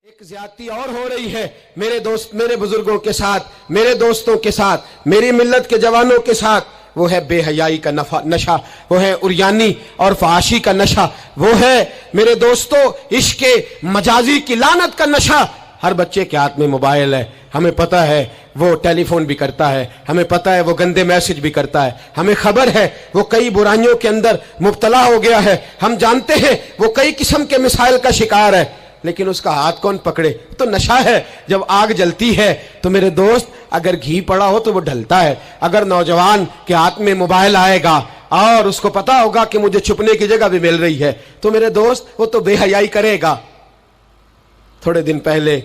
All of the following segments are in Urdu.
ایک زیادتی اور ہو رہی ہے میرے دوست، میرے بزرگوں کے ساتھ، میرے دوستوں کے ساتھ، میری ملت کے جوانوں کے ساتھ، وہ ہے بے حیائی کا نشہ، وہ ہے عریانی اور فحاشی کا نشہ، وہ ہے میرے دوستوں عشق مجازی کی لعنت کا نشہ۔ ہر بچے کے ہاتھ میں موبائل ہے، ہمیں پتہ ہے وہ ٹیلی فون بھی کرتا ہے، ہمیں پتہ ہے وہ گندے میسج بھی کرتا ہے، ہمیں خبر ہے وہ کئی برائیوں کے اندر مبتلا ہو گیا ہے، ہم جانتے ہیں وہ کئی قسم کے مسائل کا شکار ہے، لیکن اس کا ہاتھ کون پکڑے؟ تو نشہ ہے۔ جب آگ جلتی ہے تو میرے دوست اگر گھی پڑا ہو تو وہ ڈھلتا ہے۔ اگر نوجوان کے ہاتھ میں موبائل آئے گا اور اس کو پتا ہوگا کہ مجھے چھپنے کی جگہ بھی مل رہی ہے تو میرے دوست وہ تو بے حیائی کرے گا۔ تھوڑے دن پہلے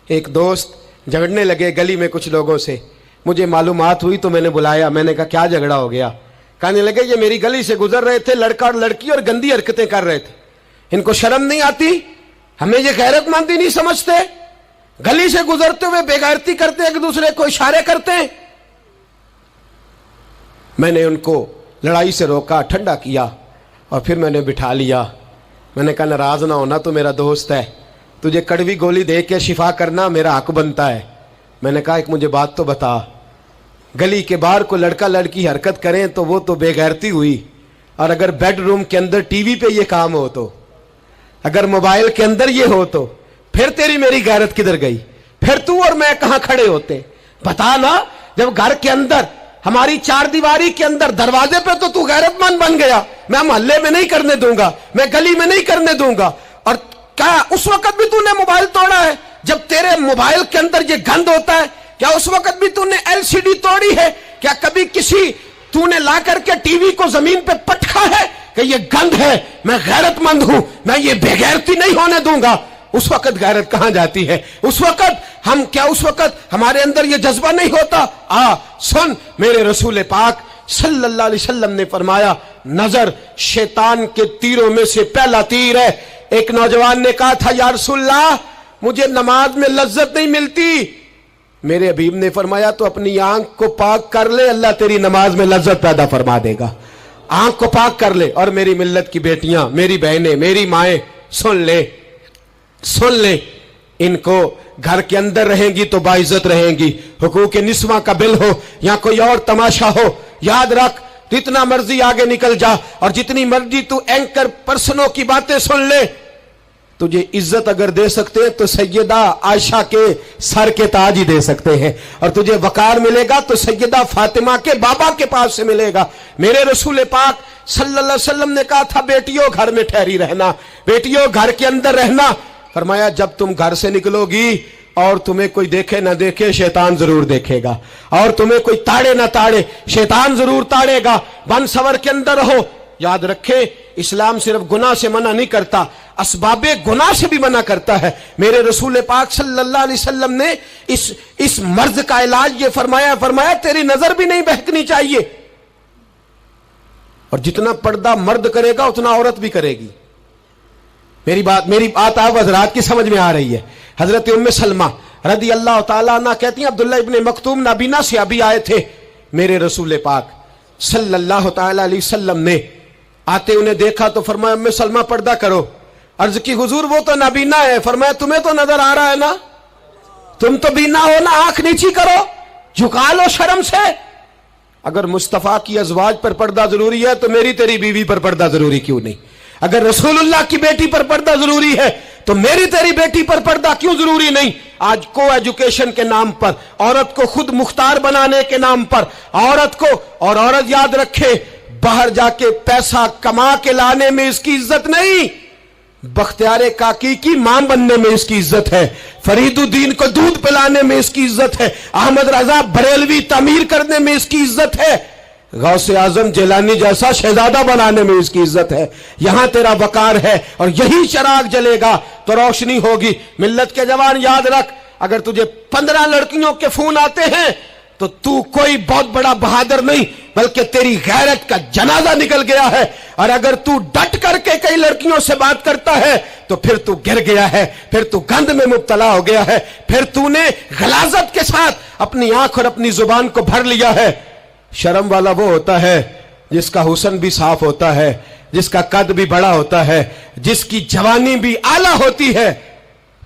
ایک دوست جھگڑنے لگے گلی میں کچھ لوگوں سے، مجھے معلومات ہوئی تو میں نے بلایا، میں نے کہا کیا جھگڑا ہو گیا؟ کہنے لگے یہ میری گلی سے گزر رہے تھے لڑکا اور لڑکی اور گندی حرکتیں کر رہے تھے، ان کو شرم نہیں آتی؟ ہمیں یہ غیرت مندی نہیں سمجھتے؟ گلی سے گزرتے ہوئے بے غیرتی کرتے ایک دوسرے کو اشارے کرتے ہیں۔ میں نے ان کو لڑائی سے روکا، ٹھنڈا کیا اور پھر میں نے بٹھا لیا۔ میں نے کہا ناراض نہ ہونا، تو میرا دوست ہے، تجھے کڑوی گولی دے کے شفا کرنا میرا حق بنتا ہے۔ میں نے کہا ایک مجھے بات تو بتا، گلی کے باہر کو لڑکا لڑکی حرکت کریں تو وہ تو بے غیرتی ہوئی، اور اگر بیڈ روم کے اندر ٹی وی پہ یہ کام ہو تو، اگر موبائل کے اندر یہ ہو تو پھر تیری میری غیرت کدھر گئی؟ پھر تو اور میں کہاں کھڑے ہوتے؟ بتا نا، جب گھر کے اندر ہماری چار دیواری کے اندر دروازے پہ تو غیرت مند بن گیا، میں محلے میں نہیں کرنے دوں گا، میں گلی میں نہیں کرنے دوں گا، اور کیا اس وقت بھی تو نے موبائل توڑا ہے جب تیرے موبائل کے اندر یہ گند ہوتا ہے؟ کیا اس وقت بھی تو نے ایل سی ڈی توڑی ہے؟ کیا کبھی کسی تو نے لا کر کے ٹی وی کو زمین پہ پٹکا ہے کہ یہ گند ہے، میں غیرت مند ہوں، میں یہ بے غیرتی نہیں ہونے دوں گا؟ اس وقت غیرت کہاں جاتی ہے؟ اس وقت ہم کیا اس وقت ہمارے اندر یہ جذبہ نہیں ہوتا؟ سن، میرے رسول پاک صلی اللہ علیہ وسلم نے فرمایا نظر شیطان کے تیروں میں سے پہلا تیر ہے۔ ایک نوجوان نے کہا تھا یا رسول اللہ مجھے نماز میں لذت نہیں ملتی، میرے حبیب نے فرمایا تو اپنی آنکھ کو پاک کر لے، اللہ تیری نماز میں لذت پیدا فرما دے گا۔ آنکھ کو پاک کر لے۔ اور میری ملت کی بیٹیاں، میری بہنیں، میری مائیں، سن لے، ان کو گھر کے اندر رہیں گی تو باعزت رہیں گی۔ حقوق نسواں کا بل ہو یا کوئی اور تماشا ہو، یاد رکھ جتنا مرضی آگے نکل جا اور جتنی مرضی تو اینکر پرسنوں کی باتیں سن لے، تجھے عزت اگر دے سکتے ہیں تو سیدہ عائشہ کے سر کے تاج ہی دے سکتے ہیں، اور تجھے وقار ملے گا تو سیدہ فاطمہ کے بابا کے پاس سے ملے گا۔ میرے رسول پاک صلی اللہ علیہ وسلم نے کہا تھا بیٹیوں گھر میں ٹھہری رہنا، بیٹیوں گھر کے اندر رہنا۔ فرمایا جب تم گھر سے نکلو گی اور تمہیں کوئی دیکھے نہ دیکھے شیطان ضرور دیکھے گا، اور تمہیں کوئی تاڑے نہ تاڑے شیطان ضرور تاڑے گا۔ بن سور کے اندر رہو۔ یاد رکھے اسلام صرف گناہ سے منع نہیں کرتا، اسباب گناہ سے بھی منع کرتا ہے۔ میرے رسول پاک صلی اللہ علیہ وسلم نے اس مرض کا علاج یہ فرمایا تیری نظر بھی نہیں بہکنی چاہیے، اور جتنا پردہ مرد کرے گا اتنا عورت بھی کرے گی۔ میری بات آپ حضرات کی سمجھ میں آ رہی ہے؟ حضرت ام سلمہ رضی اللہ تعالیٰ عنہ کہتی ہیں عبداللہ ابن مکتوم نابینا سے ابھی آئے تھے، میرے رسول پاک صلی اللہ تعالیٰ علیہ وسلم نے آتے انہیں دیکھا تو فرمایا ام سلمہ پردہ کرو۔ عرض کی حضور وہ تو نابینا ہے۔ فرمایا تمہیں تو نظر آ رہا ہے نا، تم تو بینا ہو نا، آنکھ نیچی کرو، جھکا لو شرم سے۔ اگر مصطفیٰ کی ازواج پر پردہ ضروری ہے تو میری تیری بیوی پر پردہ ضروری کیوں نہیں؟ اگر رسول اللہ کی بیٹی پر پردہ ضروری ہے تو میری تیری بیٹی پر پردہ کیوں ضروری نہیں؟ آج کو ایجوکیشن کے نام پر، عورت کو خود مختار بنانے کے نام پر عورت کو، اور عورت یاد رکھے باہر جا کے پیسہ کما کے لانے میں اس کی عزت نہیں، بختیار کاکی کی ماں بننے میں اس کی عزت ہے، فرید الدین کو دودھ پلانے میں اس کی عزت ہے، احمد رضا بریلوی تعمیر کرنے میں اس کی عزت ہے، غوث اعظم جیلانی جیسا شہزادہ بنانے میں اس کی عزت ہے۔ یہاں تیرا وقار ہے اور یہی چراغ جلے گا تو روشنی ہوگی۔ ملت کے جوان یاد رکھ، اگر تجھے 15 لڑکیوں کے فون آتے ہیں تو کوئی بہت بڑا بہادر نہیں، بلکہ تیری غیرت کا جنازہ نکل گیا ہے، اور اگر تو ڈٹ کر کے کئی لڑکیوں سے بات کرتا ہے تو پھر تو گر گیا ہے، پھر تو گند میں مبتلا ہو گیا ہے، پھر تو نے غلاظت کے ساتھ اپنی آنکھ اور اپنی زبان کو بھر لیا ہے۔ شرم والا وہ ہوتا ہے جس کا حسن بھی صاف ہوتا ہے، جس کا قد بھی بڑا ہوتا ہے، جس کی جوانی بھی اعلیٰ ہوتی ہے،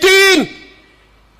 3,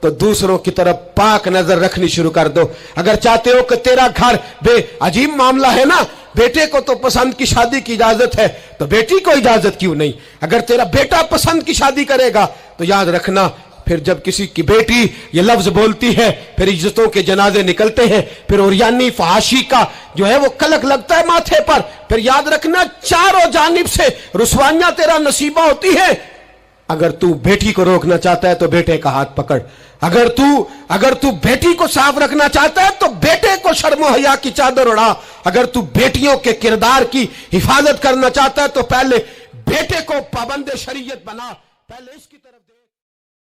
تو دوسروں کی طرف پاک نظر رکھنی شروع کر دو. اگر چاہتے ہو کہ تیرا گھر بے عجیب معاملہ ہے نا, بیٹے کو تو پسند کی شادی کی اجازت ہے تو بیٹی کو اجازت کیوں نہیں؟ اگر تیرا بیٹا پسند کی شادی کرے گا تو یاد رکھنا پھر جب کسی کی بیٹی یہ لفظ بولتی ہے پھر عزتوں کے جنازے نکلتے ہیں, پھر اوریانی فحاشی کا جو ہے وہ کلک لگتا ہے ماتھے پر, پھر یاد رکھنا چاروں جانب سے رسوائیاں تیرا نصیبہ ہوتی ہیں. اگر تو بیٹی کو روکنا چاہتا ہے تو بیٹے کا ہاتھ پکڑ, اگر تو بیٹی کو صاف رکھنا چاہتا ہے تو بیٹے کو شرم و حیا کی چادر اڑا, اگر تو بیٹیوں کے کردار کی حفاظت کرنا چاہتا ہے تو پہلے بیٹے کو پابند شریعت بنا, پہلے اس کی طرف